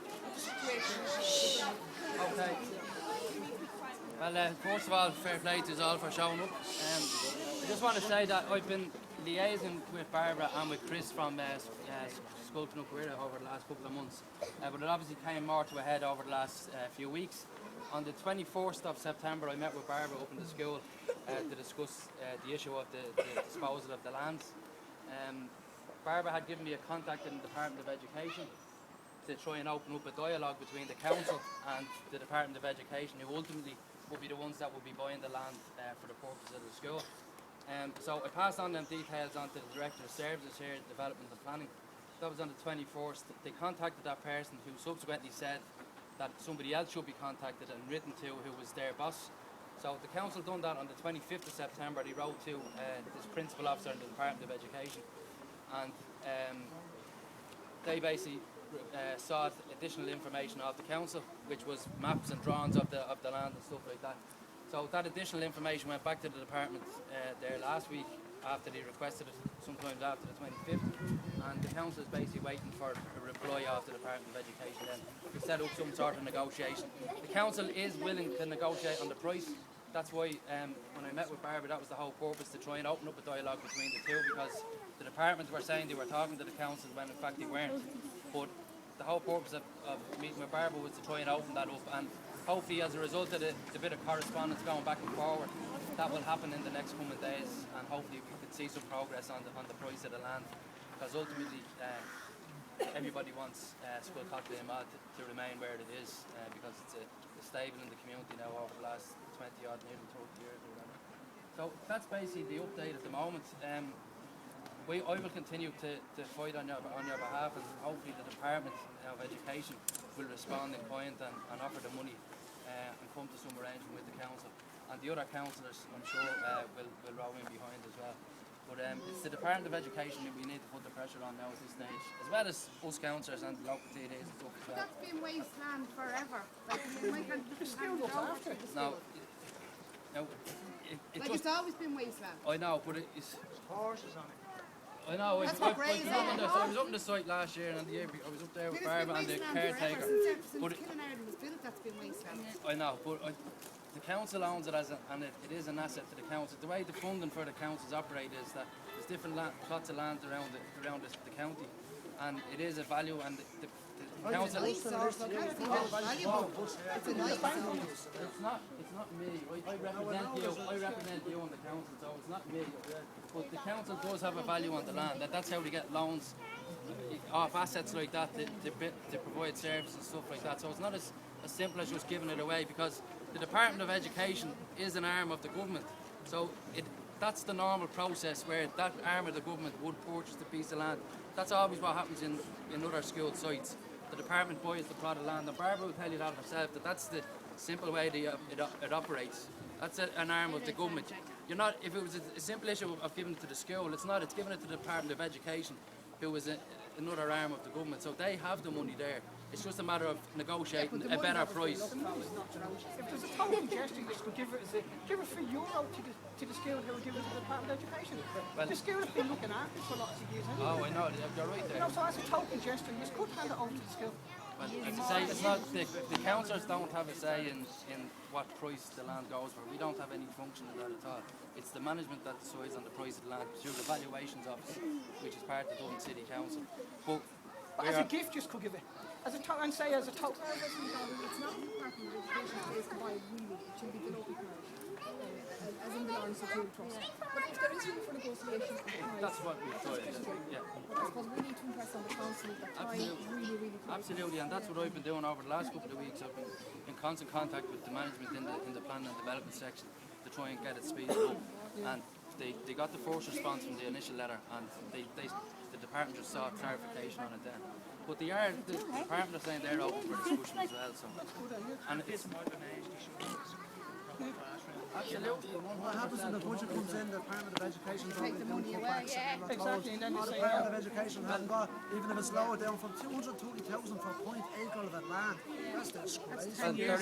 what the situation is. Okay. Well, first of all, fair play to us all for showing up. I just want to say that I've been liaising with Barbara and with Chris from Scoil over the last couple of months. But it obviously came more to a head over the last few weeks. On the 24th of September, I met with Barbara up in the school to discuss the issue of the disposal of the lands. Barbara had given me a contact in the Department of Education to try and open up a dialogue between the council and the Department of Education, who ultimately would be the ones that would be buying the land for the purpose of the school. So I passed on them details on to the Director of Services here at Development and Planning. That was on the 24th. They contacted that person, who subsequently said that somebody else should be contacted and written to, who was their boss. So the council done that on the 25th of September. They wrote to this principal officer in the Department of Education, and they basically sought additional information of the council, which was maps and drawings of the land and stuff like that. So that additional information went back to the department there last week after they requested it, sometimes after the 25th, and the council is basically waiting for a reply off the Department of Education then to set up some sort of negotiation. The council is willing to negotiate on the price. That's why when I met with Barbara, that was the whole purpose, to try and open up a dialogue between the two, because the departments were saying they were talking to the council when in fact they weren't. But the whole purpose of meeting with Barbara was to try and open that up, and hopefully as a result of the bit of correspondence going back and forward, that will happen in the next coming days, and hopefully we could see some progress on the price of the land, because ultimately everybody wants Scoil to remain where it is, because it's a staple in the community now over the last 20 odd, nearly 30 years or whatever. So that's basically the update at the moment. I will continue to fight on your behalf, and hopefully the Department of Education will respond in kind and offer the money and come to some arrangement with the council. And the other councillors, I'm sure, will row in behind as well. But it's the Department of Education that we need to put the pressure on now at this stage, as well as us councillors and the local TDs and stuff as well. That's been wasteland forever. Like, the school looks after the school. No, it's always been wasteland. I know, but it's horses on it. I know. That's what Ray is on. I was up on the site last year, and the year I was up there with Barbara and the caretaker. Since Killinarden was built, that's been wasteland. I know, but the council owns it and it is an asset to the council. The way the funding for the councils operate is that there's different plots of land around the county, and it is a value, and the council. It's a nice It's not me. I represent you on the council, so it's not me. But the council does have a value on the land. That's how they get loans off assets like that to provide services and stuff like that. So it's not as simple as just giving it away, because the Department of Education is an arm of the government. So that's the normal process, where that arm of the government would purchase the piece of land. That's always what happens in other school sites. The department buys the plot of land, and Barbara will tell you that herself, that's the simple way it operates. That's an arm of the government. You're not, if it was a simple issue of giving it to the school, it's not, it's giving it to the Department of Education, who is another arm of the government. So they have the money there. It's just a matter of negotiating a better price. If there's a total gesture, you could give it for euro to the school who will give it to the Department of Education. Well, the school have been looking after it for lots of years anyway. Oh, I know, you're right there. You know, so as a total gesture, you could hand it over to the school. Well, as I say, it's not, the councillors don't have a say in what price the land goes for. We don't have any function in that at all. It's the management that decides on the price of the land through the valuations office, which is part of the Dublin City Council. But as a gift, just could give it. As a total. It's not the Department of Education place to buy, really. It should be the local parish, as in the Lawrence of Trust. But if there is room for negotiation, that's what we thought. Yeah. But I suppose we need to impress on the council that time really Absolutely, and that's what I've been doing over the last couple of weeks. I've been in constant contact with the management in the planning and development section to try and get it speeded up. And they got the first response from the initial letter, and the department just sought clarification on it then. But the department are saying they're open for discussion as well. So, and it's What happens when the budget comes in, the Department of Education Take the money away, yeah. Exactly, and then the they say, Department of Education hasn't got, even if it's lowered down from 230,000 for 0.8 acre of that land. That's the disgrace. And there is,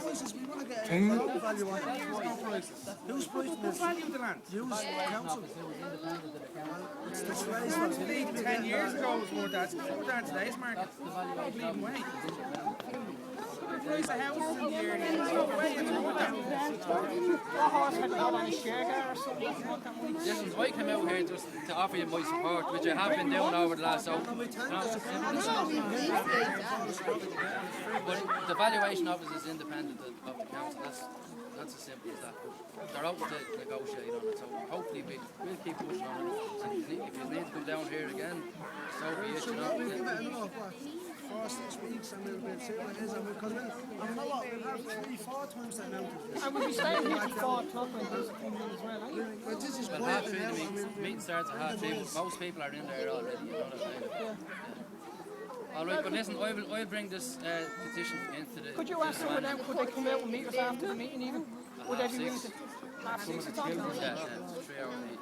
Prices, we want to get a local value on it. Who's pricing this? Value the land. Use council. It's disgraceful. You need to be 10 years ago was worth that. It's worth that in today's market. Leading way. The price of houses in the area is way it's worth that. "Oh, horse had to go on a share car or something, you want that money." listen, I came out here just to offer you my support, which I have been doing over the last so. But the valuation office is independent of the council. That's as simple as that. They're open to negotiate on it, so hopefully we'll keep pushing on it. If you need to come down here again, so be it, you know. We give it another, 4-6 weeks and we'll see what it is. Because we'll have 3-4 times the amount of this. And we'll be staying here till 4 o'clock when those come in as well, eh? But this is Well, quiet half 3 now. the meeting starts at half 3. Most people are in there already, you know what I'm saying? All right, but listen, I'll bring this petition into the... Could you ask someone then, could they come out and meet us after the meeting even? Would they be willing to? Half 6 o'clock? Yeah, it's a 3-hour meeting.